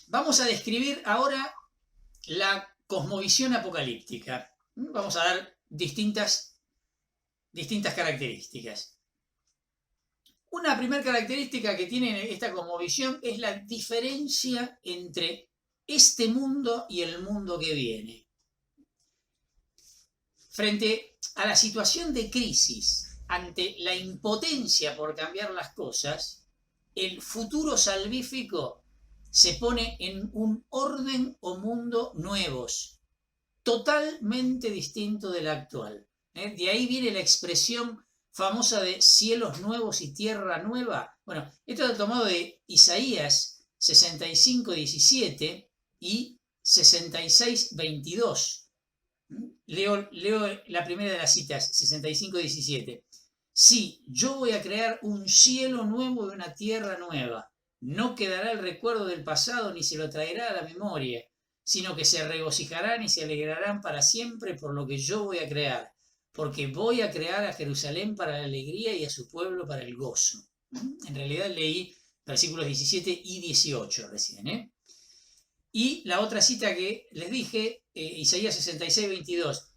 Vamos a describir ahora la cosmovisión apocalíptica. Vamos a dar distintas características. Una primera característica que tiene esta cosmovisión es la diferencia entre este mundo y el mundo que viene. Frente a la situación de crisis, ante la impotencia por cambiar las cosas, el futuro salvífico se pone en un orden o mundo nuevos, totalmente distinto del actual. De ahí viene la expresión famosa de cielos nuevos y tierra nueva. Bueno, esto es tomado de Isaías 65:17 y 66:22. Leo la primera de las citas, 65:17. Sí, yo voy a crear un cielo nuevo y una tierra nueva. No quedará el recuerdo del pasado ni se lo traerá a la memoria, sino que se regocijarán y se alegrarán para siempre por lo que yo voy a crear, porque voy a crear a Jerusalén para la alegría y a su pueblo para el gozo. En realidad leí versículos 17 y 18 recién. Y la otra cita que les dije, Isaías 66:22,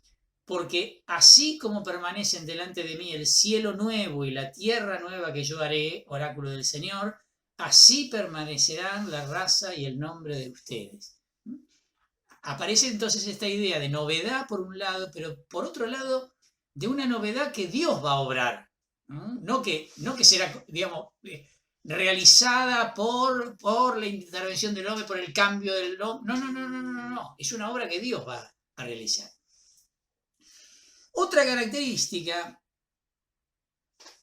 porque así como permanecen delante de mí el cielo nuevo y la tierra nueva que yo haré, oráculo del Señor, así permanecerán la raza y el nombre de ustedes. Aparece entonces esta idea de novedad por un lado, pero por otro lado, de una novedad que Dios va a obrar. No que será, digamos, realizada por la intervención del hombre, por el cambio del hombre. No. Es una obra que Dios va a realizar. Otra característica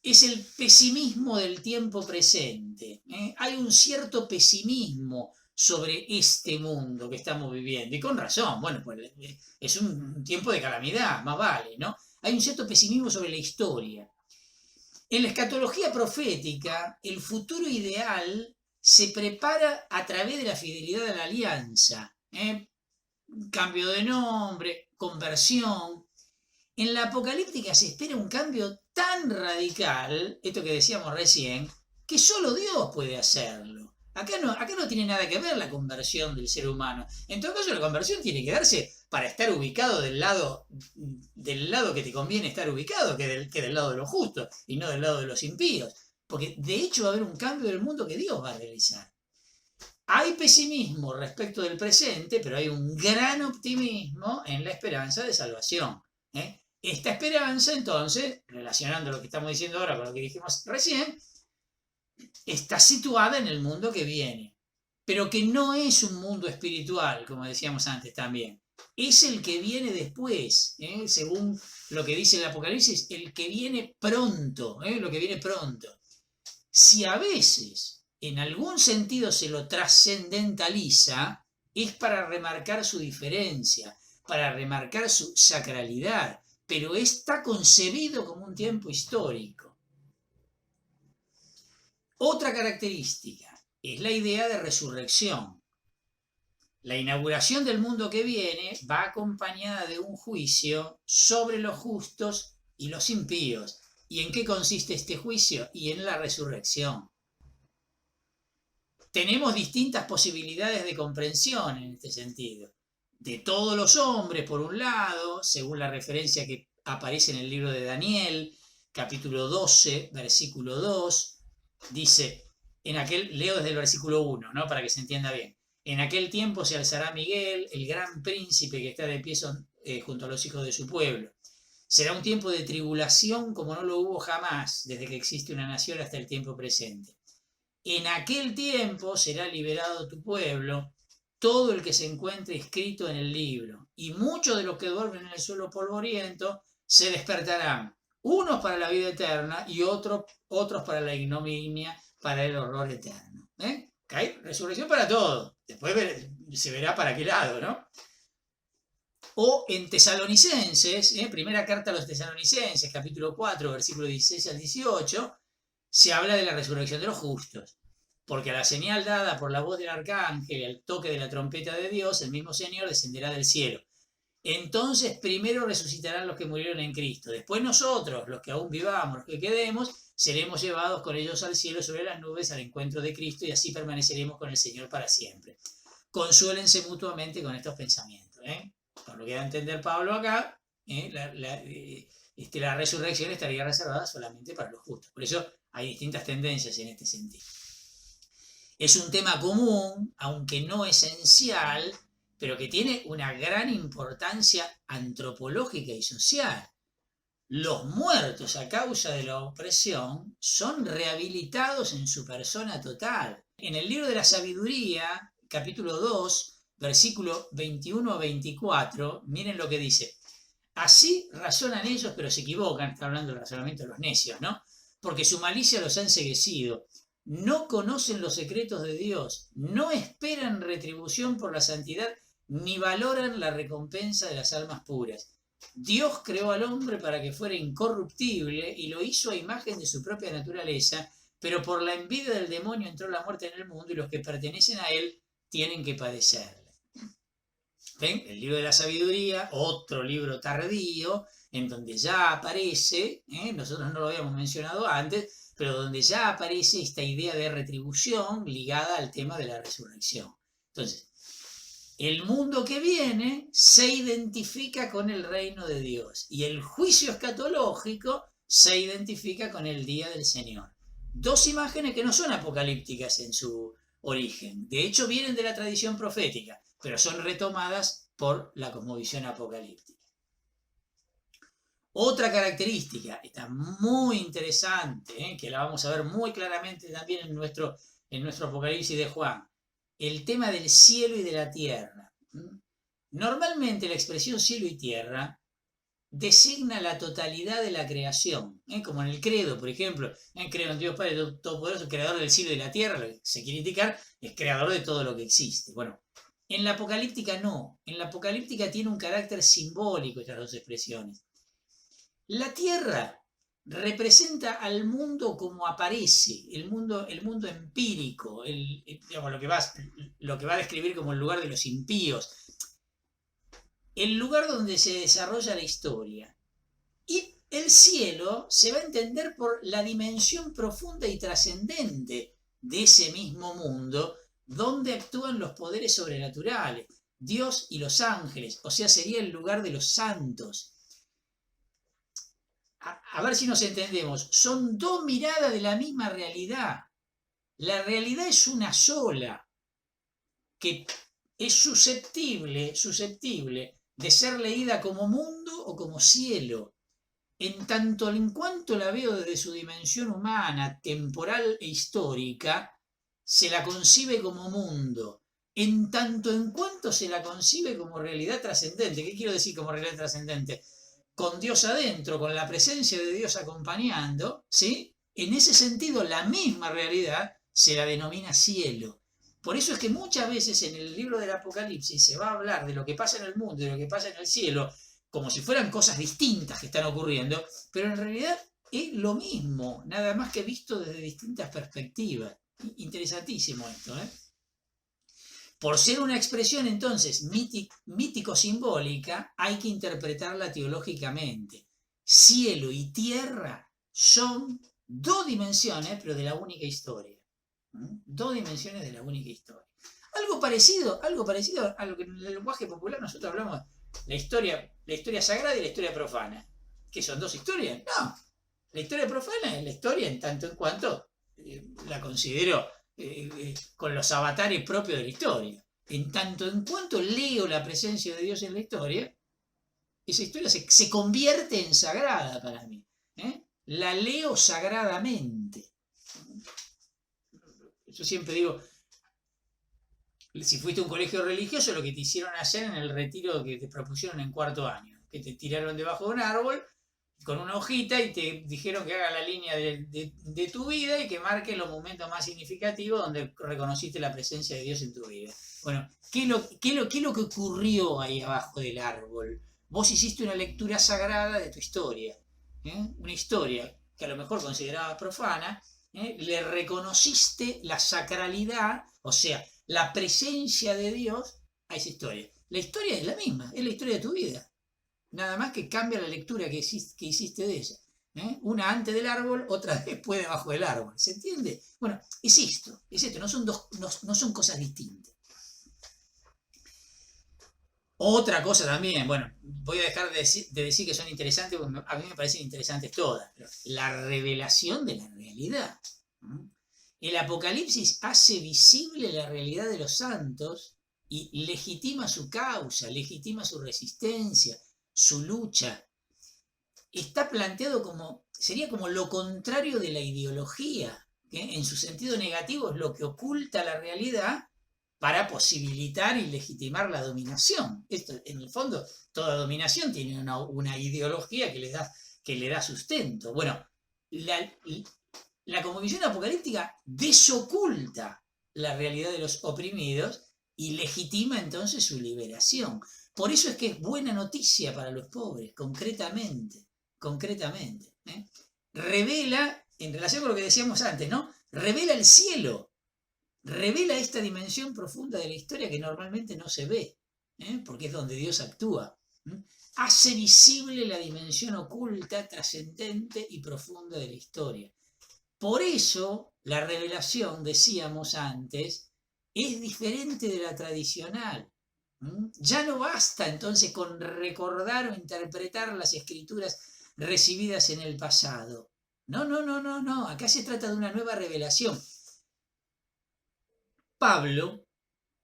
es el pesimismo del tiempo presente. Hay un cierto pesimismo sobre este mundo que estamos viviendo, y con razón. Bueno, pues es un tiempo de calamidad, más vale, ¿no? Hay un cierto pesimismo sobre la historia. En la escatología profética, el futuro ideal se prepara a través de la fidelidad a la alianza, cambio de nombre, conversión. En la apocalíptica se espera un cambio tan radical, esto que decíamos recién, que solo Dios puede hacerlo. Acá no tiene nada que ver la conversión del ser humano. En todo caso, la conversión tiene que darse para estar ubicado del lado que te conviene estar ubicado, que del lado de los justos y no del lado de los impíos. Porque de hecho va a haber un cambio del mundo que Dios va a realizar. Hay pesimismo respecto del presente, pero hay un gran optimismo en la esperanza de salvación. Esta esperanza, entonces, relacionando lo que estamos diciendo ahora con lo que dijimos recién, está situada en el mundo que viene, pero que no es un mundo espiritual, como decíamos antes también. Es el que viene después, según lo que dice el Apocalipsis, el que viene pronto, lo que viene pronto. Si a veces, en algún sentido, se lo trascendentaliza, es para remarcar su diferencia, para remarcar su sacralidad, pero está concebido como un tiempo histórico. Otra característica es la idea de resurrección. La inauguración del mundo que viene va acompañada de un juicio sobre los justos y los impíos. ¿Y en qué consiste este juicio? Y en la resurrección. Tenemos distintas posibilidades de comprensión en este sentido. De todos los hombres, por un lado, según la referencia que aparece en el libro de Daniel, capítulo 12, versículo 2, dice, leo desde el versículo 1, ¿no? Para que se entienda bien. En aquel tiempo se alzará Miguel, el gran príncipe que está de pie junto a los hijos de su pueblo. Será un tiempo de tribulación como no lo hubo jamás, desde que existe una nación hasta el tiempo presente. En aquel tiempo será liberado tu pueblo, todo el que se encuentre escrito en el libro, y muchos de los que duermen en el suelo polvoriento se despertarán, unos para la vida eterna y otros para la ignominia, para el horror eterno. ¿Okay? Resurrección para todos. Después se verá para qué lado, ¿no? O en Tesalonicenses, primera carta a los Tesalonicenses, capítulo 4, versículo 16 al 18, se habla de la resurrección de los justos. Porque a la señal dada por la voz del arcángel y al toque de la trompeta de Dios, el mismo Señor descenderá del cielo. Entonces primero resucitarán los que murieron en Cristo. Después nosotros, los que aún vivamos, los que quedemos, seremos llevados con ellos al cielo sobre las nubes al encuentro de Cristo y así permaneceremos con el Señor para siempre. consuélense mutuamente con estos pensamientos. Por lo que da a entender Pablo acá, la resurrección estaría reservada solamente para los justos. Por eso hay distintas tendencias en este sentido. Es un tema común, aunque no esencial, pero que tiene una gran importancia antropológica y social. Los muertos a causa de la opresión son rehabilitados en su persona total. En el libro de la sabiduría, capítulo 2, versículo 21 a 24, miren lo que dice. Así razonan ellos, pero se equivocan, está hablando del razonamiento de los necios, ¿no? Porque su malicia los ha enceguecido. No conocen los secretos de Dios, no esperan retribución por la santidad, ni valoran la recompensa de las almas puras. Dios creó al hombre para que fuera incorruptible y lo hizo a imagen de su propia naturaleza, pero por la envidia del demonio entró la muerte en el mundo y los que pertenecen a él tienen que padecerla. ¿Ven? El libro de la sabiduría, otro libro tardío, en donde ya aparece, nosotros no lo habíamos mencionado antes, pero donde ya aparece esta idea de retribución ligada al tema de la resurrección. Entonces, el mundo que viene se identifica con el reino de Dios y el juicio escatológico se identifica con el día del Señor. Dos imágenes que no son apocalípticas en su origen, de hecho vienen de la tradición profética, pero son retomadas por la cosmovisión apocalíptica. Otra característica, está muy interesante, que la vamos a ver muy claramente también en nuestro Apocalipsis de Juan, el tema del cielo y de la tierra. Normalmente la expresión cielo y tierra designa la totalidad de la creación, como en el credo, por ejemplo, creo en Dios Padre Todopoderoso, creador del cielo y de la tierra, lo que se quiere indicar es creador de todo lo que existe. Bueno, en la apocalíptica no, en la apocalíptica tiene un carácter simbólico estas dos expresiones. La tierra representa al mundo como aparece, el mundo empírico, digamos, lo que va a describir como el lugar de los impíos, el lugar donde se desarrolla la historia. Y el cielo se va a entender por la dimensión profunda y trascendente de ese mismo mundo, donde actúan los poderes sobrenaturales, Dios y los ángeles, o sea, sería el lugar de los santos. A ver si nos entendemos, son dos miradas de la misma realidad. La realidad es una sola, que es susceptible de ser leída como mundo o como cielo. En tanto en cuanto la veo desde su dimensión humana, temporal e histórica, se la concibe como mundo. En tanto en cuanto se la concibe como realidad trascendente. ¿Qué quiero decir como realidad trascendente? Con Dios adentro, con la presencia de Dios acompañando, ¿sí? En ese sentido, la misma realidad se la denomina cielo. Por eso es que muchas veces en el libro del Apocalipsis se va a hablar de lo que pasa en el mundo y de lo que pasa en el cielo, como si fueran cosas distintas que están ocurriendo, pero en realidad es lo mismo, nada más que visto desde distintas perspectivas. Interesantísimo esto, ¿eh? Por ser una expresión entonces mítico-simbólica, hay que interpretarla teológicamente. Cielo y tierra son dos dimensiones, pero de la única historia. Dos dimensiones de la única historia. Algo parecido a lo que en el lenguaje popular nosotros hablamos, la historia sagrada y la historia profana. ¿Qué son dos historias? No. La historia profana es la historia en tanto en cuanto la considero con los avatares propios de la historia. En tanto en cuanto leo la presencia de Dios en la historia, esa historia se convierte en sagrada para mí. La leo sagradamente. Yo siempre digo, si fuiste a un colegio religioso, lo que te hicieron hacer en el retiro que te propusieron en cuarto año, que te tiraron debajo de un árbol con una hojita y te dijeron que hagas la línea de tu vida y que marques los momentos más significativos donde reconociste la presencia de Dios en tu vida. Bueno, ¿qué es lo que ocurrió ahí abajo del árbol? Vos hiciste una lectura sagrada de tu historia, una historia que a lo mejor considerabas profana, le reconociste la sacralidad, o sea, la presencia de Dios a esa historia. La historia es la misma, es la historia de tu vida. Nada más que cambia la lectura que hiciste de ella. Una antes del árbol, otra después debajo del árbol. ¿Se entiende? Bueno, es esto, no son cosas distintas. Otra cosa también, bueno, voy a dejar de decir que son interesantes, porque a mí me parecen interesantes todas, pero la revelación de la realidad. ¿No? El Apocalipsis hace visible la realidad de los santos y legitima su causa, legitima su resistencia, su lucha. Está planteado como, sería como lo contrario de la ideología, que en su sentido negativo es lo que oculta la realidad para posibilitar y legitimar la dominación. Esto, en el fondo, toda dominación tiene una ideología que le da sustento. Bueno, la, la cosmovisión apocalíptica desoculta la realidad de los oprimidos y legitima entonces su liberación. Por eso es que es buena noticia para los pobres, concretamente. ¿Eh? Revela, en relación con lo que decíamos antes, ¿no? Revela el cielo, revela esta dimensión profunda de la historia que normalmente no se ve, porque es donde Dios actúa. Hace visible la dimensión oculta, trascendente y profunda de la historia. Por eso la revelación, decíamos antes, es diferente de la tradicional. Ya no basta entonces con recordar o interpretar las escrituras recibidas en el pasado. No. Acá se trata de una nueva revelación. Pablo,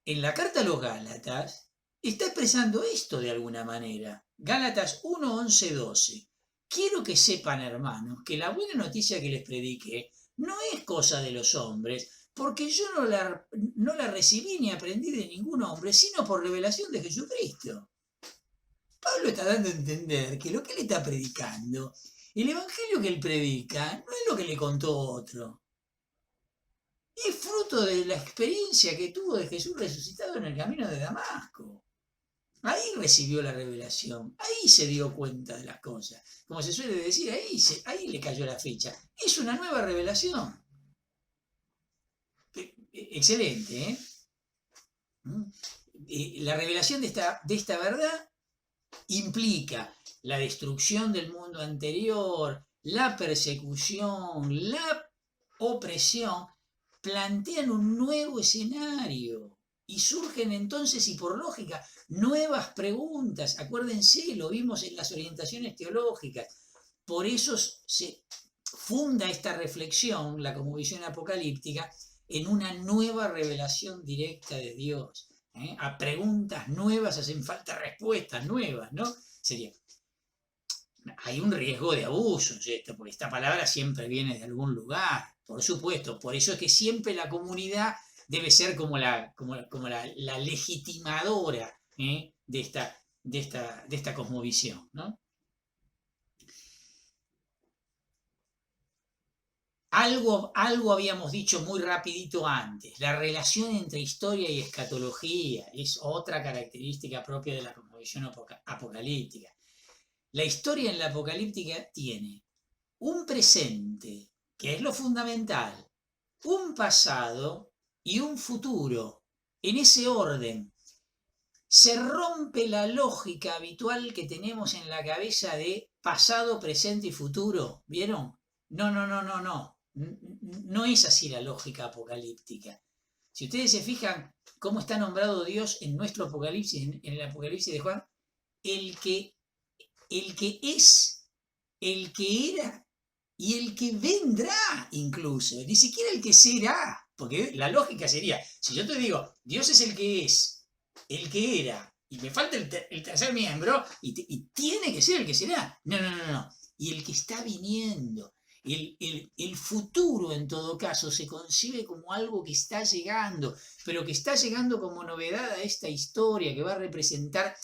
en la carta a los Gálatas, está expresando esto de alguna manera. Gálatas 1, 11, 12. Quiero que sepan, hermanos, que la buena noticia que les prediqué no es cosa de los hombres, porque yo no la recibí ni aprendí de ningún hombre, sino por revelación de Jesucristo. Pablo está dando a entender que lo que él está predicando, el evangelio que él predica, no es lo que le contó otro. Es fruto de la experiencia que tuvo de Jesús resucitado en el camino de Damasco. Ahí recibió la revelación, ahí se dio cuenta de las cosas. Como se suele decir, ahí le cayó la ficha. Es una nueva revelación. Excelente, ¿eh? La revelación de esta verdad implica la destrucción del mundo anterior, la persecución, la opresión, plantean un nuevo escenario y surgen entonces, y por lógica, nuevas preguntas. Acuérdense, lo vimos en las orientaciones teológicas. Por eso se funda esta reflexión, la cosmovisión apocalíptica, en una nueva revelación directa de Dios. A preguntas nuevas hacen falta respuestas nuevas, ¿no? Sería, hay un riesgo de abuso, ¿cierto? Porque esta palabra siempre viene de algún lugar, por supuesto. Por eso es que siempre la comunidad debe ser como la legitimadora de esta cosmovisión, ¿no? Algo habíamos dicho muy rapidito antes, la relación entre historia y escatología es otra característica propia de la cosmovisión apocalíptica. La historia en la apocalíptica tiene un presente, que es lo fundamental, un pasado y un futuro, en ese orden. Se rompe la lógica habitual que tenemos en la cabeza de pasado, presente y futuro, ¿vieron? No. No es así la lógica apocalíptica. Si ustedes se fijan cómo está nombrado Dios en nuestro Apocalipsis, en el Apocalipsis de Juan, el que, el que es, el que era y el que vendrá incluso, ni siquiera el que será, porque la lógica sería, si yo te digo, Dios es el que es, el que era, y me falta el tercer miembro, y tiene que ser el que será. No. Y el que está viniendo. El futuro, en todo caso, se concibe como algo que está llegando, pero que está llegando como novedad a esta historia que va a representar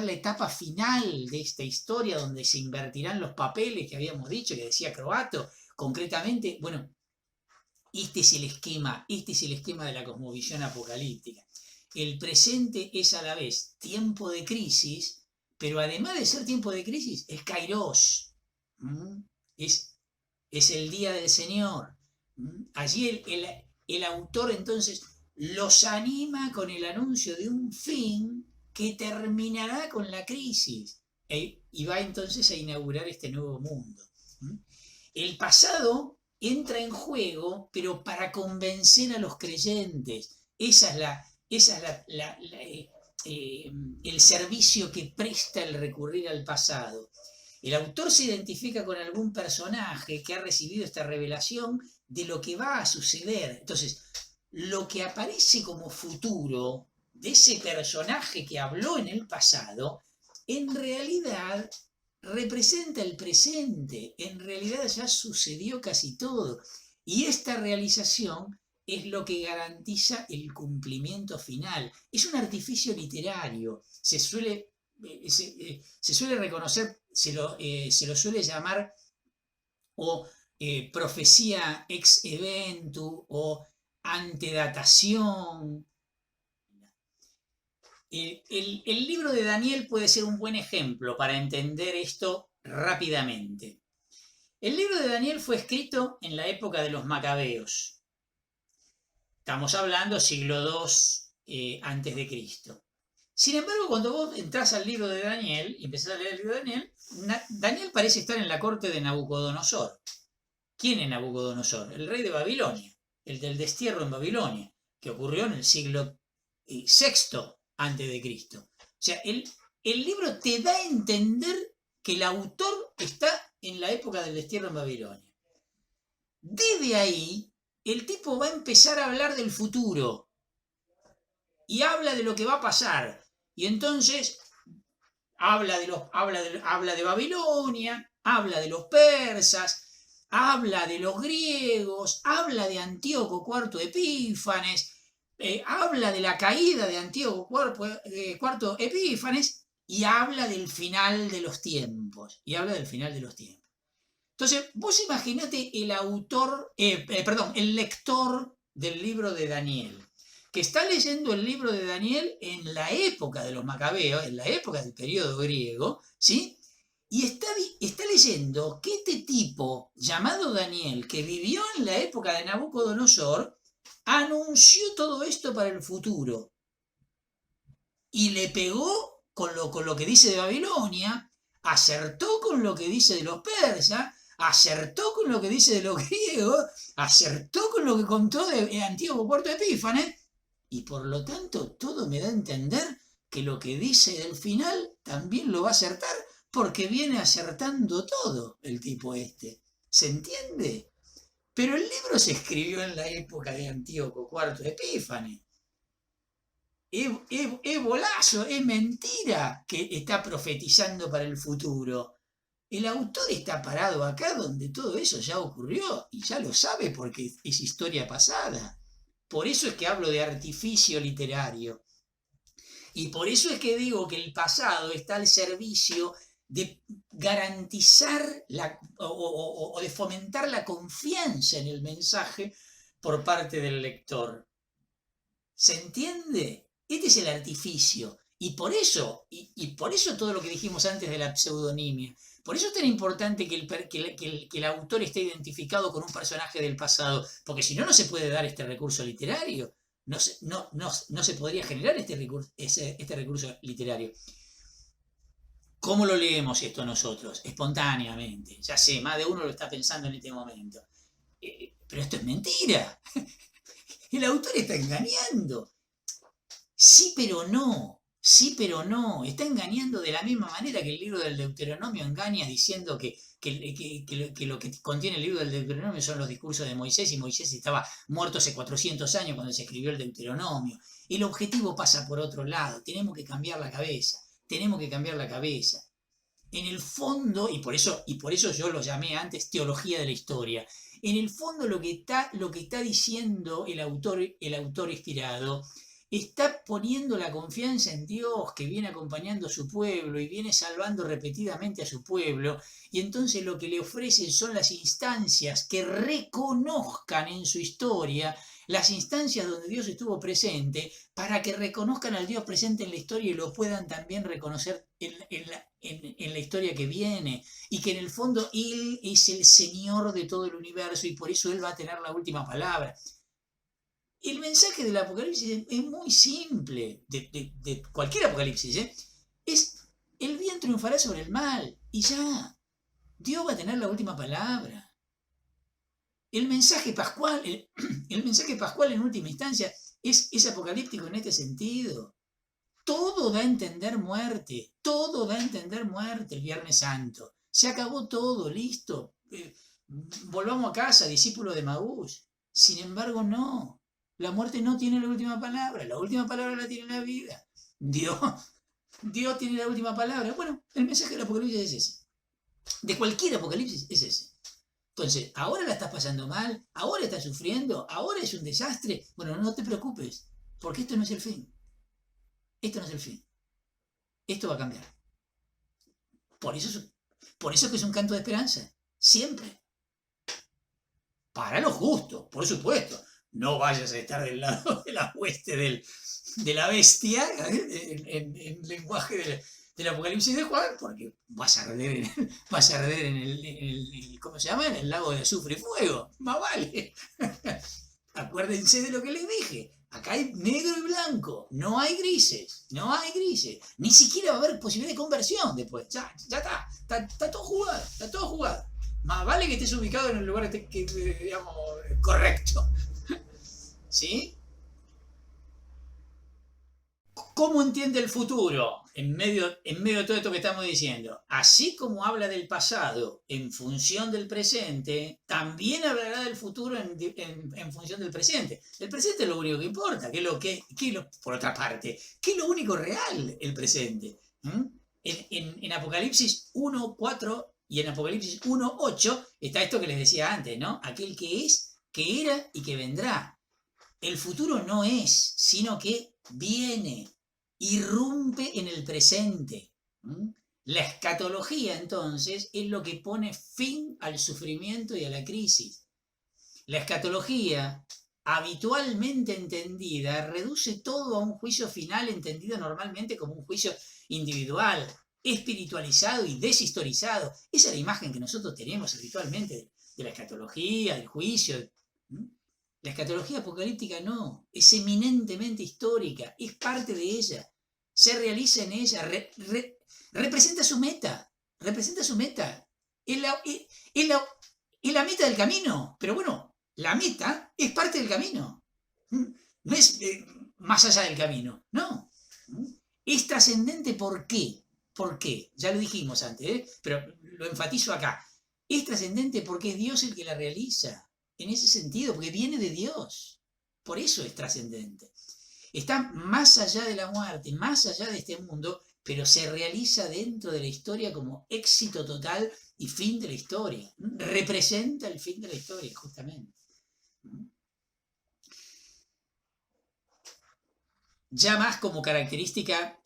la etapa final de esta historia, donde se invertirán los papeles que habíamos dicho, que decía Croato, concretamente. Bueno, este es el esquema de la cosmovisión apocalíptica. El presente es a la vez tiempo de crisis, pero además de ser tiempo de crisis, es Kairos. Es el día del Señor. Allí el autor entonces los anima con el anuncio de un fin que terminará con la crisis y va entonces a inaugurar este nuevo mundo. El pasado entra en juego, pero para convencer a los creyentes. Esa es el servicio que presta el recurrir al pasado. El autor se identifica con algún personaje que ha recibido esta revelación de lo que va a suceder. Entonces, lo que aparece como futuro de ese personaje que habló en el pasado, en realidad representa el presente. En realidad ya sucedió casi todo. Y esta realización es lo que garantiza el cumplimiento final. Es un artificio literario. Se suele reconocer, se lo suele llamar o profecía ex eventu o antedatación. El libro de Daniel puede ser un buen ejemplo para entender esto rápidamente. El libro de Daniel fue escrito en la época de los macabeos. Estamos hablando siglo II antes de Cristo. Sin embargo, cuando vos entrás al libro de Daniel y empezás a leer el libro de Daniel, Daniel parece estar en la corte de Nabucodonosor. ¿Quién es Nabucodonosor? El rey de Babilonia, el del destierro en Babilonia, que ocurrió en el siglo VI antes de Cristo. O sea, el libro te da a entender que el autor está en la época del destierro en Babilonia. Desde ahí, el tipo va a empezar a hablar del futuro y habla de lo que va a pasar. Y entonces habla de Babilonia, habla de los persas, habla de los griegos, habla de Antíoco IV Epífanes, habla de la caída de Antíoco IV Epífanes y habla del final de los tiempos. Entonces, vos imaginate el lector del libro de Daniel, que está leyendo el libro de Daniel en la época de los macabeos, en la época del periodo griego, ¿sí? Y está leyendo que este tipo llamado Daniel, que vivió en la época de Nabucodonosor, anunció todo esto para el futuro. Y le pegó con lo que dice de Babilonia, acertó con lo que dice de los persas, acertó con lo que dice de los griegos, acertó con lo que contó de Antíoco IV Epífanes, y por lo tanto todo me da a entender que lo que dice del final también lo va a acertar, porque viene acertando todo el tipo este. ¿Se entiende? Pero el libro se escribió en la época de Antíoco IV Epífanes. Es bolazo, es mentira que está profetizando para el futuro. El autor está parado acá donde todo eso ya ocurrió y ya lo sabe porque es historia pasada. Por eso es que hablo de artificio literario. Y por eso es que digo que el pasado está al servicio de garantizar o de fomentar la confianza en el mensaje por parte del lector. ¿Se entiende? Este es el artificio. Y por eso todo lo que dijimos antes de la pseudonimia. Por eso es tan importante que el autor esté identificado con un personaje del pasado. Porque si no, no se puede dar este recurso literario. No se podría generar este recurso literario. ¿Cómo lo leemos esto nosotros? Espontáneamente. Ya sé, más de uno lo está pensando en este momento. Pero esto es mentira. El autor está engañando. Sí, pero no. Está engañando de la misma manera que el libro del Deuteronomio engaña diciendo que lo que contiene el libro del Deuteronomio son los discursos de Moisés y Moisés estaba muerto hace 400 años cuando se escribió el Deuteronomio. El objetivo pasa por otro lado. Tenemos que cambiar la cabeza. En el fondo, y por eso yo lo llamé antes teología de la historia, en el fondo lo que está diciendo el autor inspirado, está poniendo la confianza en Dios que viene acompañando a su pueblo y viene salvando repetidamente a su pueblo, y entonces lo que le ofrecen son las instancias que reconozcan en su historia, las instancias donde Dios estuvo presente, para que reconozcan al Dios presente en la historia y lo puedan también reconocer en la historia que viene, y que en el fondo Él es el Señor de todo el universo y por eso Él va a tener la última palabra. El mensaje del Apocalipsis es muy simple, de cualquier Apocalipsis, es el bien triunfará sobre el mal y ya, Dios va a tener la última palabra. El mensaje pascual en última instancia es apocalíptico en este sentido. Todo da a entender muerte, todo da a entender muerte el Viernes Santo. Se acabó todo, listo. Volvamos a casa, discípulo de Maús. Sin embargo, no. La muerte no tiene la última palabra la tiene la vida. Dios tiene la última palabra. Bueno, el mensaje del Apocalipsis es ese. De cualquier Apocalipsis es ese. Entonces, ahora la estás pasando mal, ahora estás sufriendo, ahora es un desastre. Bueno, no te preocupes, porque esto no es el fin. Esto no es el fin. Esto va a cambiar. Por eso que es un canto de esperanza. Siempre. Para los justos, por supuesto. No vayas a estar del lado de la hueste de la bestia, en lenguaje del Apocalipsis de Juan, porque vas a arder en el ¿cómo se llama? En el lago de azufre y fuego. Más vale. Acuérdense de lo que les dije. Acá hay negro y blanco. No hay grises. No hay grises. Ni siquiera va a haber posibilidad de conversión después. Ya está. Está todo jugado. Está todo jugado. Más vale que estés ubicado en el lugar digamos, correcto. ¿Sí? ¿Cómo entiende el futuro en medio de todo esto que estamos diciendo? Así como habla del pasado en función del presente, también hablará del futuro en función del presente. El presente es lo único que importa, por otra parte, ¿qué es lo único real? El presente. En Apocalipsis 1:4 y en Apocalipsis 1:8 está esto que les decía antes, ¿no? Aquel que es, que era y que vendrá. El futuro no es, sino que viene, irrumpe en el presente. La escatología, entonces, es lo que pone fin al sufrimiento y a la crisis. La escatología, habitualmente entendida, reduce todo a un juicio final entendido normalmente como un juicio individual, espiritualizado y deshistorizado. Esa es la imagen que nosotros tenemos habitualmente de la escatología, del juicio. La escatología apocalíptica no, es eminentemente histórica, es parte de ella, se realiza en ella, representa su meta, es la meta del camino, pero bueno, la meta es parte del camino, no es más allá del camino, no, es trascendente. ¿Por qué? ¿Por qué? Ya lo dijimos antes, pero lo enfatizo acá, es trascendente porque es Dios el que la realiza. En ese sentido, porque viene de Dios. Por eso es trascendente. Está más allá de la muerte, más allá de este mundo, pero se realiza dentro de la historia como éxito total y fin de la historia. Representa el fin de la historia, justamente. Ya más como característica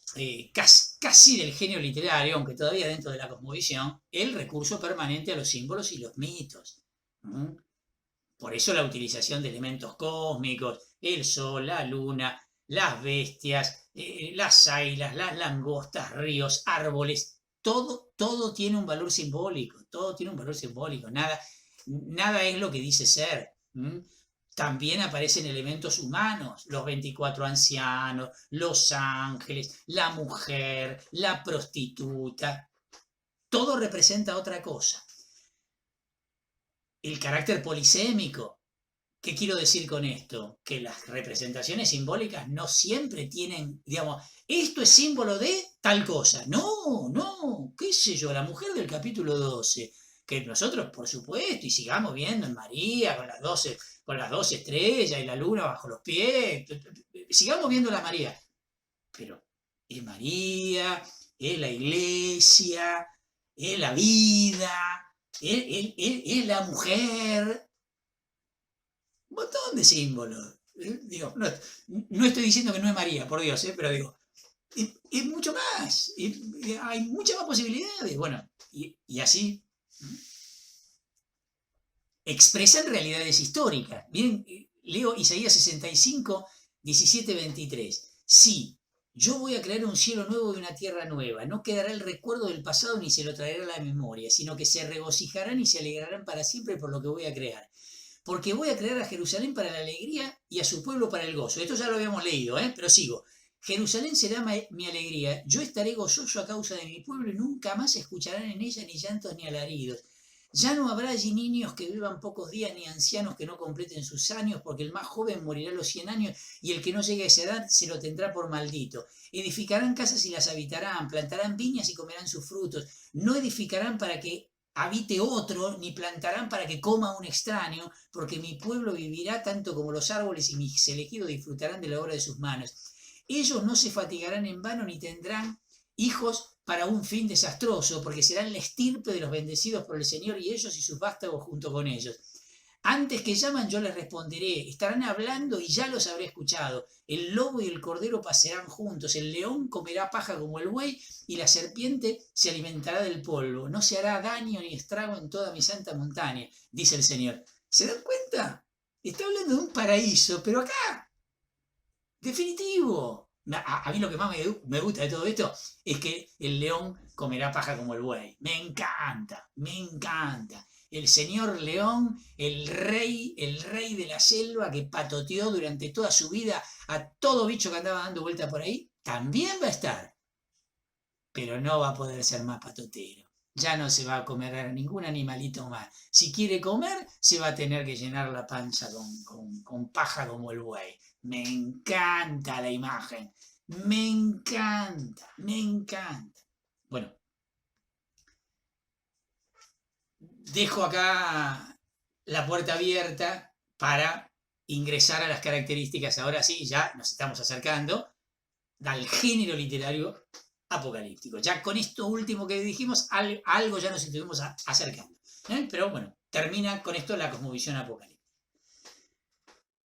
casi del genio literario, aunque todavía dentro de la cosmovisión, el recurso permanente a los símbolos y los mitos. Por eso la utilización de elementos cósmicos, el sol, la luna, las bestias, las águilas, las langostas, ríos, árboles, todo tiene un valor simbólico, nada es lo que dice ser. También aparecen elementos humanos, los 24 ancianos, los ángeles, la mujer, la prostituta, todo representa otra cosa. El carácter polisémico. ¿Qué quiero decir con esto? Que las representaciones simbólicas no siempre tienen, digamos, esto es símbolo de tal cosa. No, qué sé yo, la mujer del capítulo 12, que nosotros, por supuesto, y sigamos viendo en María, con las 12 estrellas y la luna bajo los pies, sigamos viendo la María. Pero es María, es la iglesia, es la vida, es la mujer, un montón de símbolos. Digo, no estoy diciendo que no es María, por Dios, pero digo, es mucho más, hay muchas más posibilidades. Bueno, y así expresan realidades históricas. Miren, leo Isaías 65, 17, 23. Sí, yo voy a crear un cielo nuevo y una tierra nueva. No quedará el recuerdo del pasado ni se lo traerá a la memoria, sino que se regocijarán y se alegrarán para siempre por lo que voy a crear. Porque voy a crear a Jerusalén para la alegría y a su pueblo para el gozo. Esto ya lo habíamos leído, pero sigo. Jerusalén será mi alegría. Yo estaré gozoso a causa de mi pueblo y nunca más escucharán en ella ni llantos ni alaridos. Ya no habrá allí niños que vivan pocos días, ni ancianos que no completen sus años, porque el más joven morirá a los 100 años y el que no llegue a esa edad se lo tendrá por maldito. Edificarán casas y las habitarán, plantarán viñas y comerán sus frutos. No edificarán para que habite otro, ni plantarán para que coma un extraño, porque mi pueblo vivirá tanto como los árboles y mis elegidos disfrutarán de la obra de sus manos. Ellos no se fatigarán en vano ni tendrán hijos para un fin desastroso, porque serán la estirpe de los bendecidos por el Señor y ellos y sus vástagos junto con ellos. Antes que llaman yo les responderé, estarán hablando y ya los habré escuchado. El lobo y el cordero pasarán juntos, el león comerá paja como el buey y la serpiente se alimentará del polvo. No se hará daño ni estrago en toda mi santa montaña, dice el Señor. ¿Se dan cuenta? Está hablando de un paraíso, pero acá, definitivo. A mí lo que más me gusta de todo esto es que el león comerá paja como el buey. Me encanta, me encanta. El señor león, el rey de la selva que patoteó durante toda su vida a todo bicho que andaba dando vuelta por ahí, también va a estar. Pero no va a poder ser más patotero. Ya no se va a comer a ningún animalito más. Si quiere comer, se va a tener que llenar la panza con paja como el buey. Me encanta la imagen. Me encanta, me encanta. Bueno, dejo acá la puerta abierta para ingresar a las características. Ahora sí, ya nos estamos acercando al género literario apocalíptico. Ya con esto último que dijimos, algo ya nos estuvimos acercando. Pero bueno, termina con esto la cosmovisión apocalíptica.